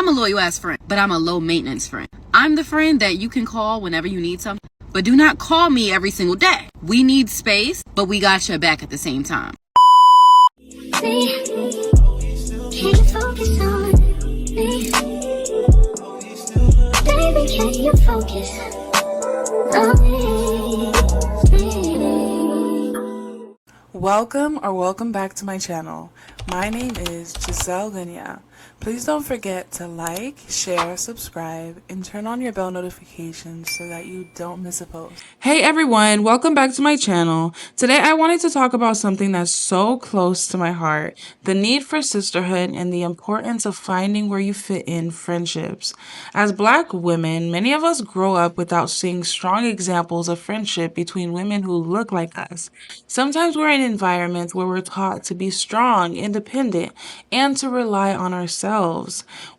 a loyal ass friend, but I'm a low maintenance friend. I'm the friend that you can call whenever you need something, but do not call me every single day. We need space, but we got your back at the same time. Can you focus on me? Baby, can you focus on me? Welcome back to my channel. My name is Giselle Gunya. Please don't forget to like, share, subscribe, and turn on your bell notifications so that you don't miss a post. Hey everyone, welcome back to my channel. Today I wanted to talk about something that's so close to my heart, the need for sisterhood and the importance of finding where you fit in friendships. As Black women, many of us grow up without seeing strong examples of friendship between women who look like us. Sometimes we're in environments where we're taught to be strong, independent, and to rely on ourselves.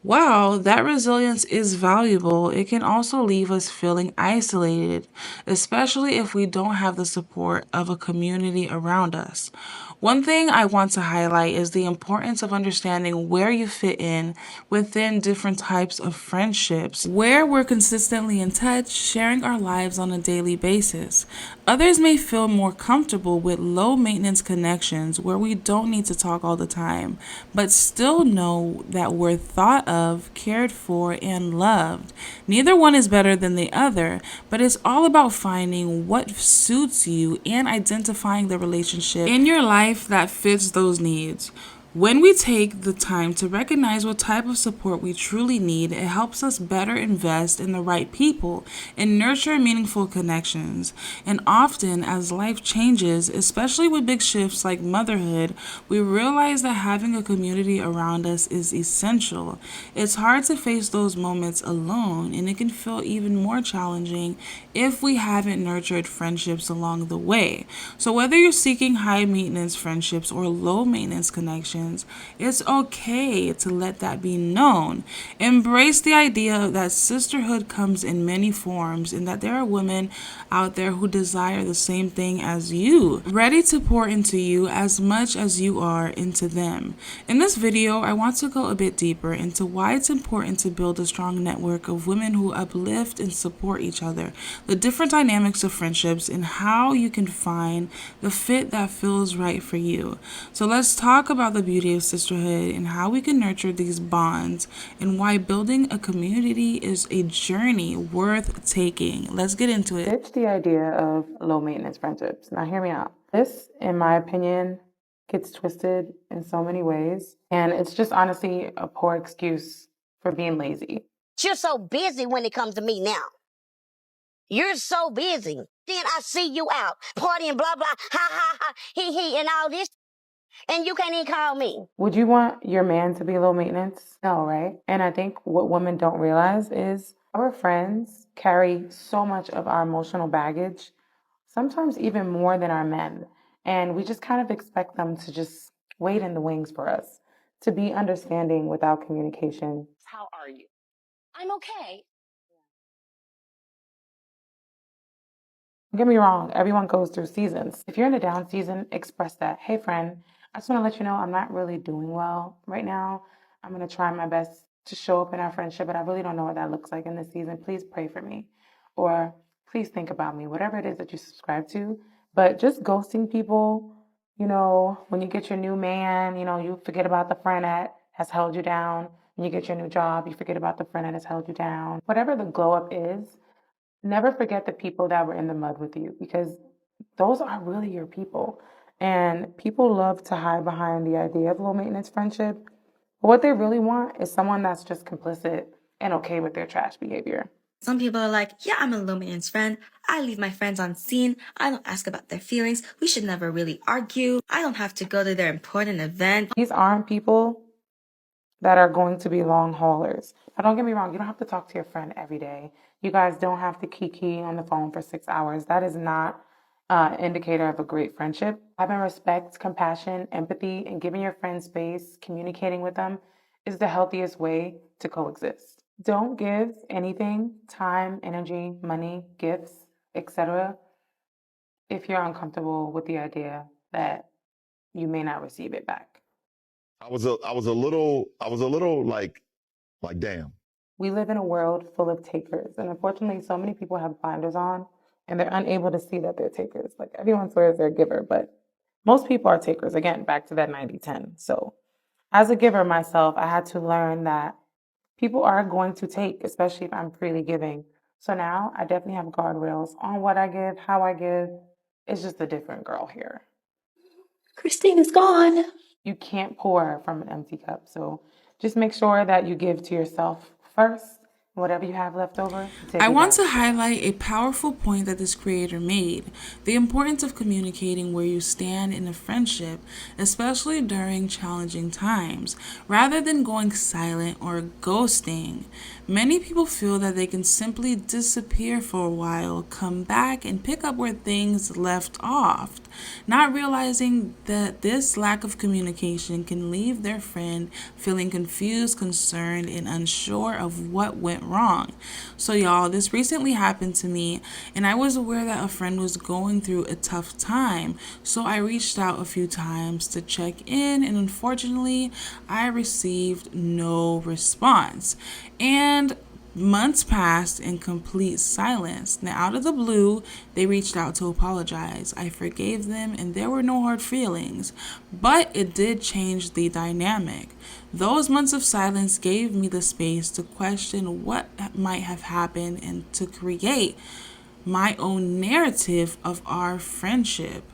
While that resilience is valuable, it can also leave us feeling isolated, especially if we don't have the support of a community around us. One thing I want to highlight is the importance of understanding where you fit in within different types of friendships, where we're consistently in touch, sharing our lives on a daily basis. Others may feel more comfortable with low maintenance connections where we don't need to talk all the time, but still know that we're thought of, cared for, and loved. Neither one is better than the other, but it's all about finding what suits you and identifying the relationship in your life that fits those needs. When we take the time to recognize what type of support we truly need, it helps us better invest in the right people and nurture meaningful connections. And often, as life changes, especially with big shifts like motherhood, we realize that having a community around us is essential. It's hard to face those moments alone, and it can feel even more challenging if we haven't nurtured friendships along the way. So, whether you're seeking high maintenance friendships or low maintenance connections, it's okay to let that be known. Embrace the idea that sisterhood comes in many forms and that there are women out there who desire the same thing as you, ready to pour into you as much as you are into them. In this video, I want to go a bit deeper into why it's important to build a strong network of women who uplift and support each other, the different dynamics of friendships, and how you can find the fit that feels right for you. So let's talk about the beauty of sisterhood and how we can nurture these bonds and why building a community is a journey worth taking. Let's get into it. Ditch the idea of low maintenance friendships. Now, hear me out. This, in my opinion, gets twisted in so many ways, and it's just honestly a poor excuse for being lazy. You're so busy when it comes to me now. You're so busy. Then I see you out partying, blah, blah, ha, ha, ha, he, and all this. And you can't even call me. Would you want your man to be low maintenance? No, right? And I think what women don't realize is our friends carry so much of our emotional baggage, sometimes even more than our men. And we just kind of expect them to just wait in the wings for us, to be understanding without communication. How are you? I'm okay. Don't get me wrong, everyone goes through seasons. If you're in a down season, express that. Hey, friend, I just want to let you know I'm not really doing well right now. I'm going to try my best to show up in our friendship, but I really don't know what that looks like in this season. Please pray for me. Or please think about me, whatever it is that you subscribe to. But just ghosting people, when you get your new man, you forget about the friend that has held you down. When you get your new job, you forget about the friend that has held you down. Whatever the glow up is, never forget the people that were in the mud with you, because those are really your people. And people love to hide behind the idea of low maintenance friendship. But what they really want is someone that's just complicit and okay with their trash behavior. Some people are like, yeah, I'm a low maintenance friend. I leave my friends on scene. I don't ask about their feelings. We should never really argue. I don't have to go to their important event. These aren't people that are going to be long haulers. Now, don't get me wrong, you don't have to talk to your friend every day. You guys don't have to kiki on the phone for 6 hours. That is not an indicator of a great friendship. Having respect, compassion, empathy, and giving your friends space, communicating with them is the healthiest way to coexist. Don't give anything, time, energy, money, gifts, etc., if you're uncomfortable with the idea that you may not receive it back. I was a little like Like, damn. We live in a world full of takers, and unfortunately, so many people have blinders on and they're unable to see that they're takers. Like everyone swears they're a giver, but most people are takers. Again, back to that 90-10. So, as a giver myself, I had to learn that people are going to take, especially if I'm freely giving. So now I definitely have guardrails on what I give, how I give. It's just a different girl here. Christine is gone. You can't pour from an empty cup. So just make sure that you give to yourself first. Whatever you have left over, take I it want back. to highlight a powerful point that this creator made: the importance of communicating where you stand in a friendship, especially during challenging times, rather than going silent or ghosting. Many people feel that they can simply disappear for a while, come back, and pick up where things left off, not realizing that this lack of communication can leave their friend feeling confused, concerned, and unsure of what went wrong. So, y'all, this recently happened to me, and I was aware that a friend was going through a tough time. So, I reached out a few times to check in, and unfortunately, I received no response. And months passed in complete silence. Now, out of the blue, they reached out to apologize. I forgave them, and there were no hard feelings. But it did change the dynamic. Those months of silence gave me the space to question what might have happened and to create my own narrative of our friendship.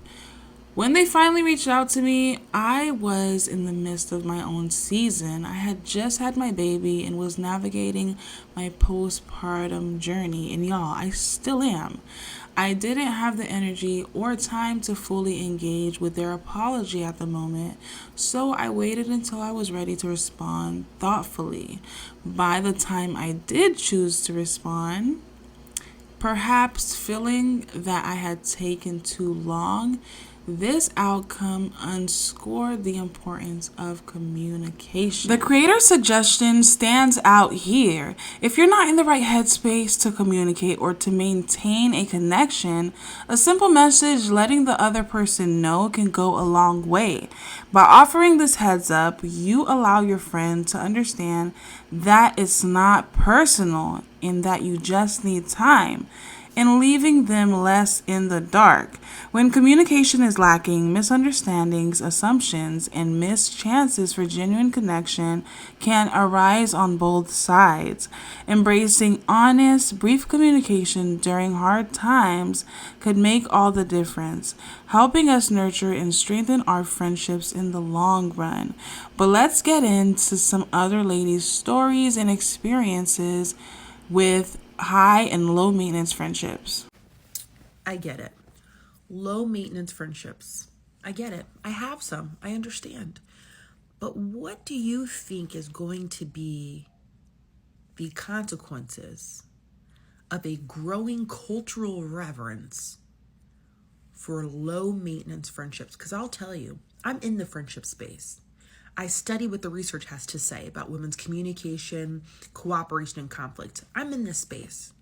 When they finally reached out to me, I was in the midst of my own season. I had just had my baby and was navigating my postpartum journey. And y'all, I still am. I didn't have the energy or time to fully engage with their apology at the moment, so I waited until I was ready to respond thoughtfully. By the time I did choose to respond, perhaps feeling that I had taken too long, this outcome underscored the importance of communication. The creator's suggestion stands out here. If you're not in the right headspace to communicate or to maintain a connection, a simple message letting the other person know can go a long way. By offering this heads up, you allow your friend to understand that it's not personal and that you just need time, and leaving them less in the dark. When communication is lacking, misunderstandings, assumptions, and missed chances for genuine connection can arise on both sides. Embracing honest, brief communication during hard times could make all the difference, helping us nurture and strengthen our friendships in the long run. But let's get into some other ladies' stories and experiences with high and low maintenance friendships. I get it. Low maintenance friendships. I get it. I have some. I understand. But what do you think is going to be the consequences of a growing cultural reverence for low maintenance friendships? Because I'll tell you, I'm in the friendship space. I study what the research has to say about women's communication, cooperation, and conflict. I'm in this space.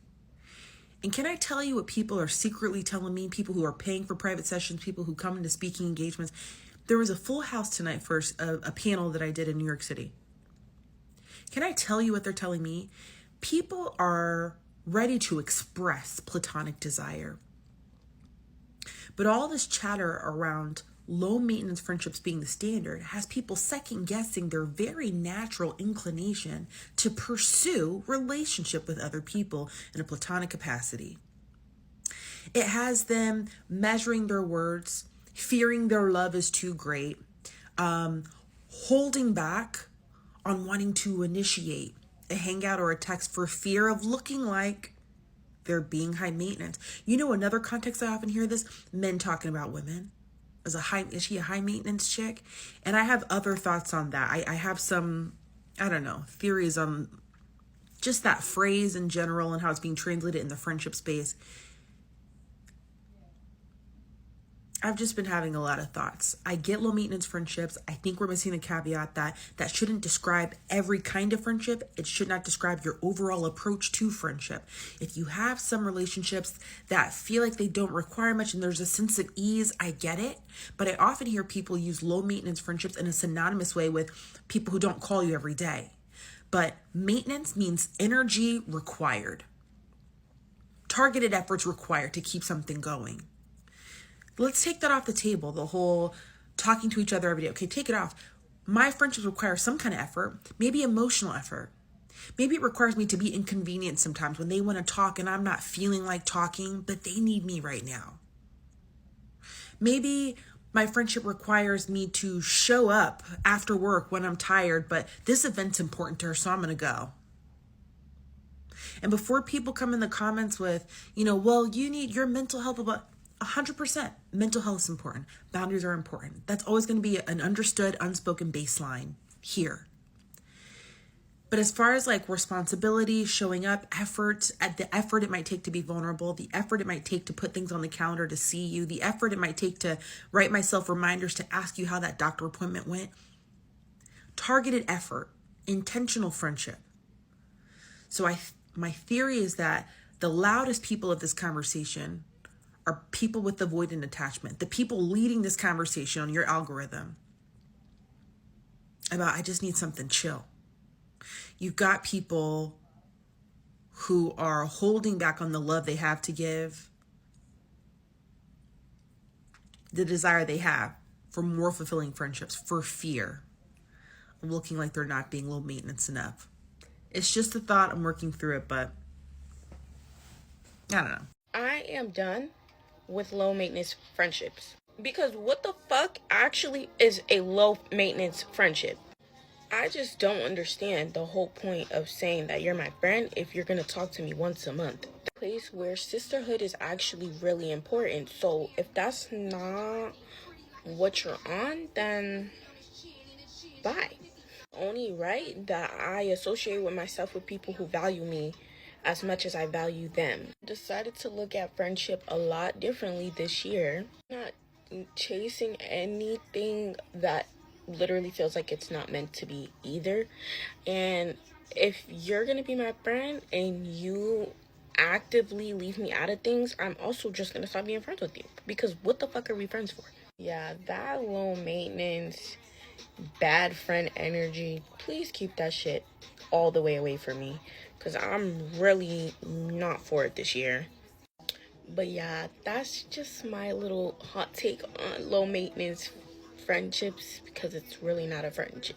And can I tell you what people are secretly telling me? People who are paying for private sessions, people who come into speaking engagements. There was a full house tonight for a panel that I did in New York City. Can I tell you what they're telling me? People are ready to express platonic desire. But all this chatter around low maintenance friendships being the standard has people second guessing their very natural inclination to pursue relationship with other people in a platonic capacity. It has them measuring their words, fearing their love is too great, holding back on wanting to initiate a hangout or a text for fear of looking like they're being high maintenance. You know, another context I often hear this, men talking about women. Is she a high maintenance chick? And I have other thoughts on that. I have some, theories on just that phrase in general and how it's being translated in the friendship space. I've just been having a lot of thoughts. I get low maintenance friendships. I think we're missing the caveat that shouldn't describe every kind of friendship. It should not describe your overall approach to friendship. If you have some relationships that feel like they don't require much and there's a sense of ease, I get it. But I often hear people use low maintenance friendships in a synonymous way with people who don't call you every day. But maintenance means energy required. Targeted efforts required to keep something going. Let's take that off the table, the whole talking to each other every day. Okay, take it off. My friendships require some kind of effort, maybe emotional effort. Maybe it requires me to be inconvenienced sometimes when they want to talk and I'm not feeling like talking, but they need me right now. Maybe my friendship requires me to show up after work when I'm tired, but this event's important to her, so I'm going to go. And before people come in the comments with, well, you need your mental health, about 100% mental health is important. Boundaries are important. That's always going to be an understood, unspoken baseline here. But as far as like responsibility, showing up, effort, the effort it might take to be vulnerable, the effort it might take to put things on the calendar to see you, the effort it might take to write myself reminders to ask you how that doctor appointment went. Targeted effort, intentional friendship. So my theory is that the loudest people of this conversation are people with avoidant attachment, the people leading this conversation on your algorithm about, I just need something chill. You've got people who are holding back on the love they have to give, the desire they have for more fulfilling friendships, for fear of looking like they're not being low maintenance enough. It's just a thought. I'm working through it, but I don't know. I am done with low maintenance friendships. Because what the fuck actually is a low maintenance friendship? I just don't understand the whole point of saying that you're my friend if you're going to talk to me once a month. A place where sisterhood is actually really important. So if that's not what you're on, then bye. Only right that I associate with myself with people who value me as much as I value them. Decided to look at friendship a lot differently this year. Not chasing anything that literally feels like it's not meant to be either. And if you're gonna be my friend and you actively leave me out of things, I'm also just gonna stop being friends with you, because what the fuck are we friends for? Yeah, that low maintenance bad friend energy, please keep that shit all the way away from me, because I'm really not for it this year. But yeah, that's just my little hot take on low maintenance friendships, because it's really not a friendship.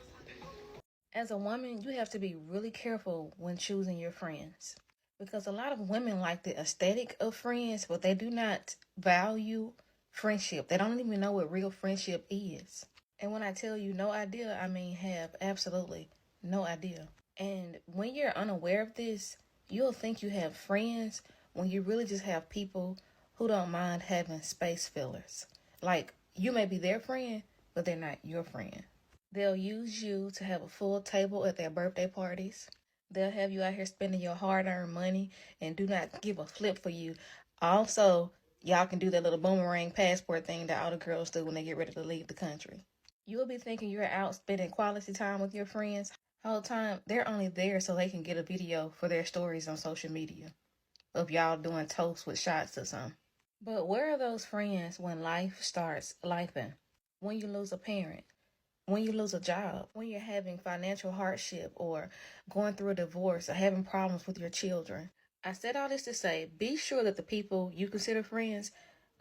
As a woman, you have to be really careful when choosing your friends, because a lot of women like the aesthetic of friends, but they do not value friendship. They don't even know what real friendship is. And when I tell you no idea, I mean have absolutely no idea. And when you're unaware of this, you'll think you have friends when you really just have people who don't mind having space fillers. Like, you may be their friend, but they're not your friend. They'll use you to have a full table at their birthday parties. They'll have you out here spending your hard-earned money and do not give a flip for you. Also, y'all can do that little boomerang passport thing that all the girls do when they get ready to leave the country. You'll be thinking you're out spending quality time with your friends. The whole time, they're only there so they can get a video for their stories on social media of y'all doing toasts with shots or something. But where are those friends when life starts lifing? When you lose a parent, when you lose a job, when you're having financial hardship or going through a divorce or having problems with your children. I said all this to say, be sure that the people you consider friends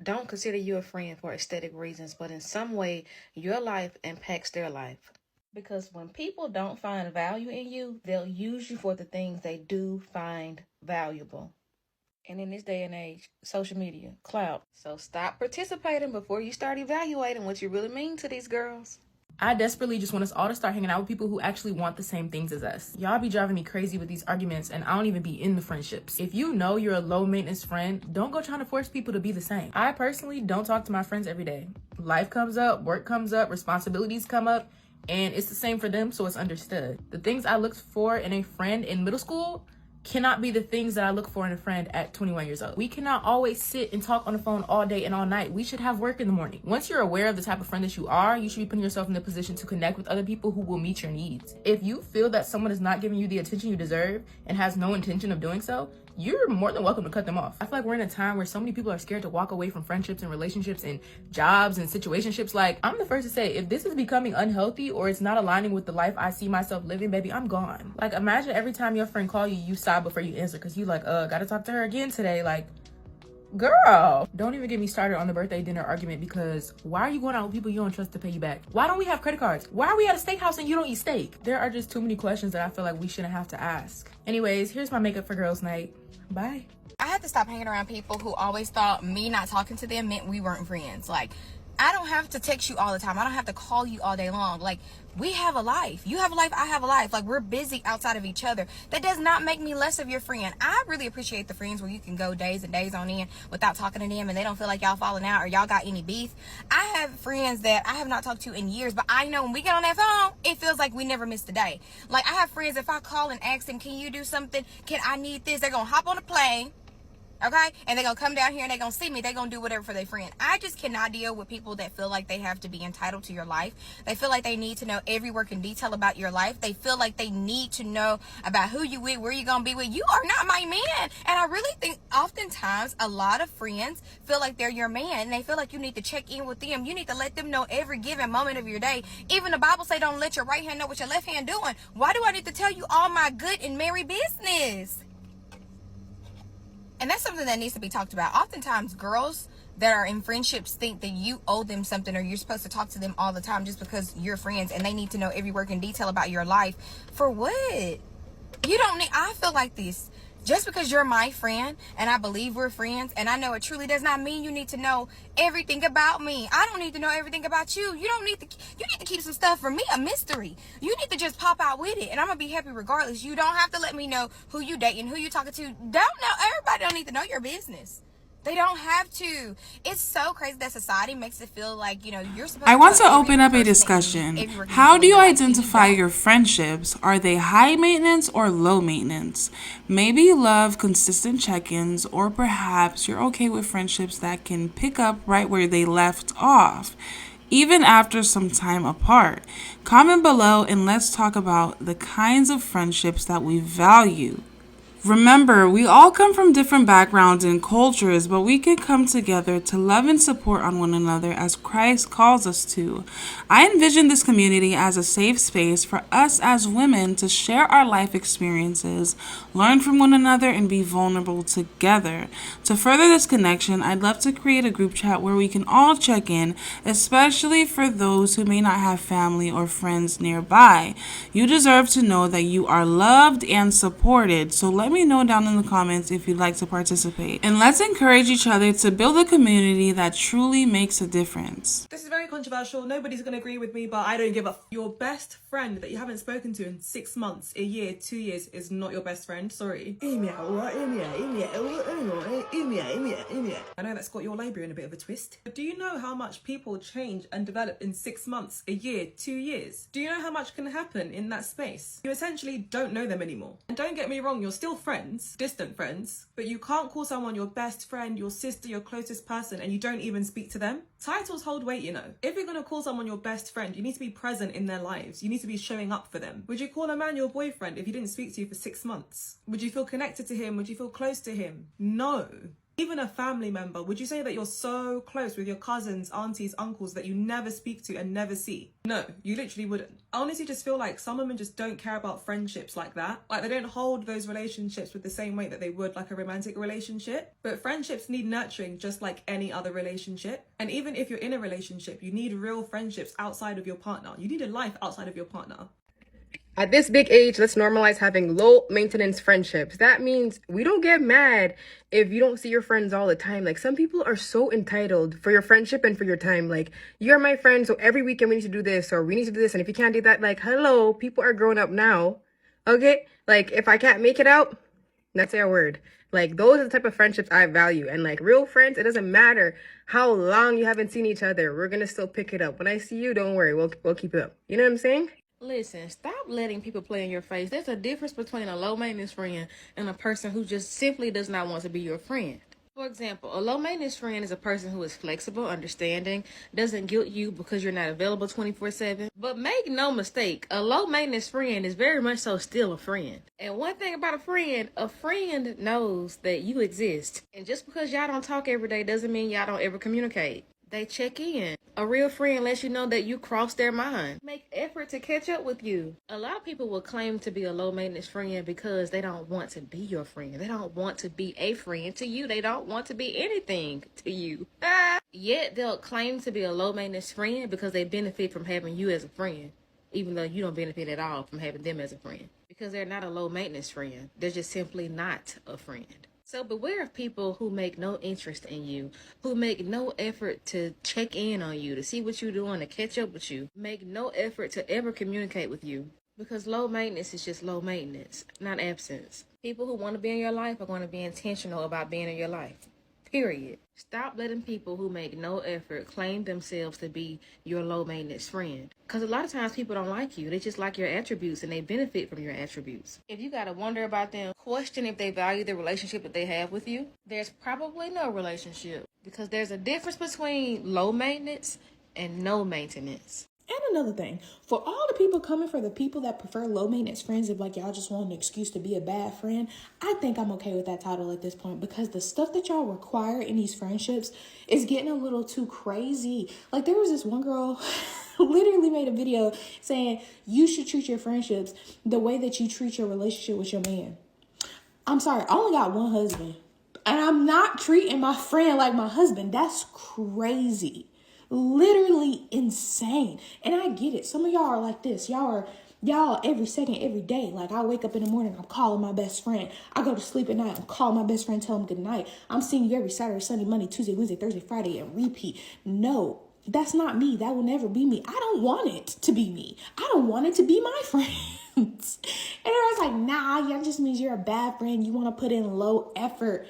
don't consider you a friend for aesthetic reasons, but in some way, your life impacts their life. Because when people don't find value in you, they'll use you for the things they do find valuable. And in this day and age, social media, clout. So stop participating before you start evaluating what you really mean to these girls. I desperately just want us all to start hanging out with people who actually want the same things as us. Y'all be driving me crazy with these arguments, and I don't even be in the friendships. If you know you're a low maintenance friend, don't go trying to force people to be the same. I personally don't talk to my friends every day. Life comes up, work comes up, responsibilities come up, and it's the same for them, so it's understood. The things I looked for in a friend in middle school cannot be the things that I look for in a friend at 21 years old. We cannot always sit and talk on the phone all day and all night. We should have work in the morning. Once you're aware of the type of friend that you are, you should be putting yourself in the position to connect with other people who will meet your needs. If you feel that someone is not giving you the attention you deserve and has no intention of doing so, you're more than welcome to cut them off. I feel like we're in a time where so many people are scared to walk away from friendships and relationships and jobs and situationships. Like, I'm the first to say, if this is becoming unhealthy or it's not aligning with the life I see myself living, baby, I'm gone. Like, imagine every time your friend call you, you sigh before you answer because you like, gotta talk to her again today. Like, girl, don't even get me started on the birthday dinner argument, because why are you going out with people you don't trust to pay you back? Why don't we have credit cards? Why are we at a steakhouse and you don't eat steak? There are just too many questions that I feel like we shouldn't have to ask. Anyways, here's my makeup for girls night. Bye. I had to stop hanging around people who always thought me not talking to them meant we weren't friends. Like, I don't have to text you all the time. I don't have to call you all day long. Like, we have a life. You have a life, I have a life. Like, we're busy outside of each other. That does not make me less of your friend. I really appreciate the friends where you can go days and days on end without talking to them and they don't feel like y'all falling out or y'all got any beef. I have friends that I have not talked to in years, but I know when we get on that phone, it feels like we never missed a day. Like, I have friends, if I call and ask them, can you do something? Can I need this? They're going to hop on a plane. Okay, and they're gonna come down here and they're gonna see me. They're gonna do whatever for their friend. I just cannot deal with people that feel like they have to be entitled to your life. They feel like they need to know every work and detail about your life. They feel like they need to know about who you with, where you gonna be with. You are not my man. And I really think oftentimes a lot of friends feel like they're your man and they feel like you need to check in with them. You need to let them know every given moment of your day. Even the Bible say don't let your right hand know what your left hand doing. Why do I need to tell you all my good and merry business? And that's something that needs to be talked about. Oftentimes, girls that are in friendships think that you owe them something or you're supposed to talk to them all the time just because you're friends and they need to know every work and detail about your life. For what? You don't need, I feel like this. Just because you're my friend and I believe we're friends and I know it truly does not mean you need to know everything about me. I don't need to know everything about you. You need to keep some stuff from me a mystery. You need to just pop out with it and I'm going to be happy regardless. You don't have to let me know who you dating, who you talking to. Don't know. Everybody don't need to know your business. They don't have to. It's so crazy that society makes it feel like, you're supposed to. I want to open up a discussion. How do you identify your friendships? Are they high maintenance or low maintenance? Maybe you love consistent check-ins, or perhaps you're okay with friendships that can pick up right where they left off, even after some time apart. Comment below and let's talk about the kinds of friendships that we value. Remember, we all come from different backgrounds and cultures, but we can come together to love and support on one another as Christ calls us to. I envision this community as a safe space for us as women to share our life experiences, learn from one another, and be vulnerable together. To further this connection, I'd love to create a group chat where we can all check in, especially for those who may not have family or friends nearby. You deserve to know that you are loved and supported, so let me know down in the comments if you'd like to participate. And let's encourage each other to build a community that truly makes a difference. This is very controversial. Nobody's going to agree with me, but I don't give a Your best friend that you haven't spoken to in 6 months, a year, 2 years is not your best friend. Sorry. I know that's got your labia in a bit of a twist. But do you know how much people change and develop in 6 months, a year, 2 years? Do you know how much can happen in that space? You essentially don't know them anymore. And don't get me wrong, you're still friends, distant friends, but you can't call someone your best friend, your sister, your closest person, and you don't even speak to them. Titles hold weight, If you're going to call someone your best friend, you need to be present in their lives. You need to be showing up for them. Would you call a man your boyfriend if he didn't speak to you for 6 months? Would you feel connected to him? Would you feel close to him? No. Even a family member, would you say that you're so close with your cousins, aunties, uncles that you never speak to and never see? No, you literally wouldn't. I honestly just feel like some women just don't care about friendships like that. Like, they don't hold those relationships with the same weight that they would like a romantic relationship. But friendships need nurturing just like any other relationship. And even if you're in a relationship, you need real friendships outside of your partner. You need a life outside of your partner. At this big age, let's normalize having low maintenance friendships. That means we don't get mad if you don't see your friends all the time. Like, some people are so entitled for your friendship and for your time. Like, you're my friend, so every weekend we need to do this, or we need to do this. And if you can't do that, like, hello, people are grown up now. Okay? Like, if I can't make it out, that's our word. Like, those are the type of friendships I value. And like, real friends, it doesn't matter how long you haven't seen each other. We're gonna still pick it up. When I see you, don't worry, we'll keep it up. You know what I'm saying? Listen, stop letting people play in your face. There's a difference between a low maintenance friend and a person who just simply does not want to be your friend. For example, a low maintenance friend is a person who is flexible, understanding, doesn't guilt you because you're not available 24/7. But make no mistake, a low maintenance friend is very much so still a friend. And one thing about a friend knows that you exist. And just because y'all don't talk every day doesn't mean y'all don't ever communicate. They check in. A real friend lets you know that you crossed their mind. Make effort to catch up with you. A lot of people will claim to be a low maintenance friend because they don't want to be your friend. They don't want to be a friend to you. They don't want to be anything to you. Yet they'll claim to be a low maintenance friend because they benefit from having you as a friend, even though you don't benefit at all from having them as a friend. Because they're not a low maintenance friend. They're just simply not a friend. So beware of people who make no interest in you, who make no effort to check in on you, to see what you're doing, to catch up with you, make no effort to ever communicate with you. Because low maintenance is just low maintenance, not absence. People who want to be in your life are going to be intentional about being in your life. Period. Stop letting people who make no effort claim themselves to be your low maintenance friend. Because a lot of times people don't like you. They just like your attributes and they benefit from your attributes. If you got to wonder about them, question if they value the relationship that they have with you, there's probably no relationship. Because there's a difference between low maintenance and no maintenance. And another thing, for all the people coming for the people that prefer low maintenance friends, if like y'all just want an excuse to be a bad friend, I think I'm okay with that title at this point, because the stuff that y'all require in these friendships is getting a little too crazy. Like there was this one girl literally made a video saying you should treat your friendships the way that you treat your relationship with your man. I'm sorry, I only got one husband and I'm not treating my friend like my husband. That's crazy. Literally insane. And I get it. Some of y'all are like this. Y'all every second, every day. Like I wake up in the morning, I'm calling my best friend. I go to sleep at night, I'm calling my best friend, tell him good night. I'm seeing you every Saturday, Sunday, Monday, Tuesday, Wednesday, Thursday, Friday, and repeat. No, that's not me. That will never be me. I don't want it to be me. I don't want it to be my friends. And everyone's like, nah, that just means you're a bad friend. You want to put in low effort.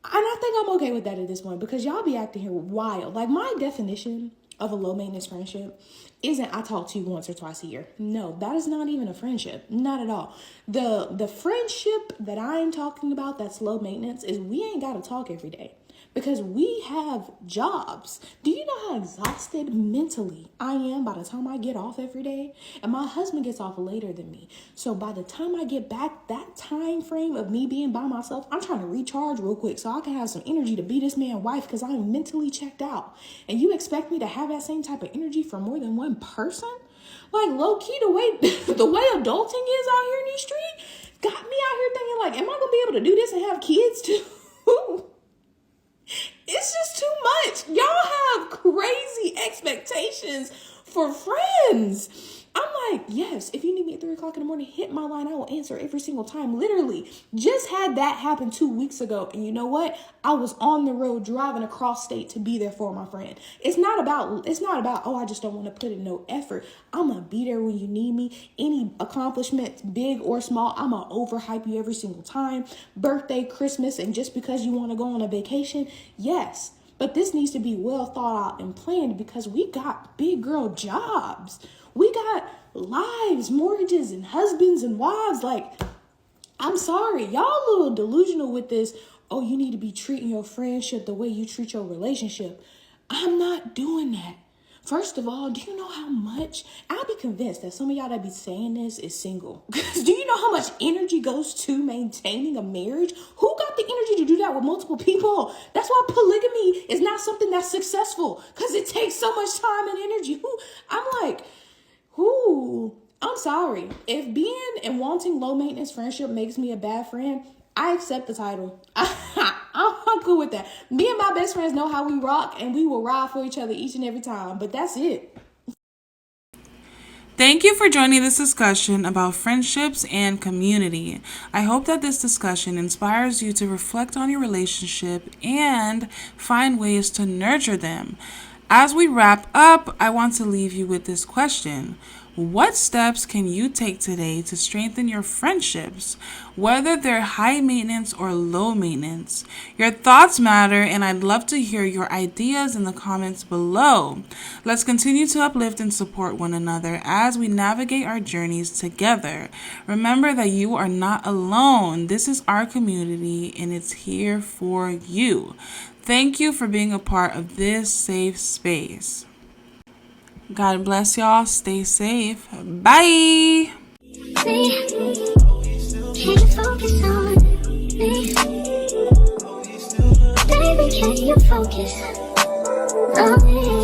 And I think I'm okay with that at this point, because y'all be acting here wild. Like my definition of a low maintenance friendship isn't I talk to you once or twice a year. No, that is not even a friendship. Not at all. The friendship that I am talking about that's low maintenance is we ain't got to talk every day. Because we have jobs. Do you know how exhausted mentally I am by the time I get off every day? And my husband gets off later than me. So by the time I get back, that time frame of me being by myself, I'm trying to recharge real quick so I can have some energy to be this man's wife, because I'm mentally checked out. And you expect me to have that same type of energy for more than one person? Like low key, the way adulting is out here in these streets got me out here thinking like, am I gonna be able to do this and have kids too? It's just too much. Y'all have crazy expectations for friends. I'm like, yes, if you need me at 3 o'clock in the morning, hit my line. I will answer every single time. Literally, just had that happen 2 weeks ago. And you know what? I was on the road driving across state to be there for my friend. It's not about, oh, I just don't want to put in no effort. I'm going to be there when you need me. Any accomplishment, big or small, I'm going to overhype you every single time. Birthday, Christmas, and just because you want to go on a vacation, yes. But this needs to be well thought out and planned, because we got big girl jobs. We got lives, mortgages, and husbands and wives. Like, I'm sorry. Y'all a little delusional with this. Oh, you need to be treating your friendship the way you treat your relationship. I'm not doing that. First of all, do you know how much? I'll be convinced that some of y'all that be saying this is single. Do you know how much energy goes to maintaining a marriage? Who got the energy to do that with multiple people? That's why polygamy is not something that's successful, because it takes so much time and energy. I'm sorry. If being and wanting low maintenance friendship makes me a bad friend, I accept the title. I'm cool with that. Me and my best friends know how we rock, and we will ride for each other each and every time. But that's it. Thank you for joining this discussion about friendships and community. I hope that this discussion inspires you to reflect on your relationship and find ways to nurture them. As we wrap up, I want to leave you with this question. What steps can you take today to strengthen your friendships, whether they're high maintenance or low maintenance? Your thoughts matter, and I'd love to hear your ideas in the comments below. Let's continue to uplift and support one another as we navigate our journeys together. Remember that you are not alone. This is our community, and it's here for you. Thank you for being a part of this safe space. God bless y'all. Stay safe. Bye. Can you focus on me? Baby, can you focus on me?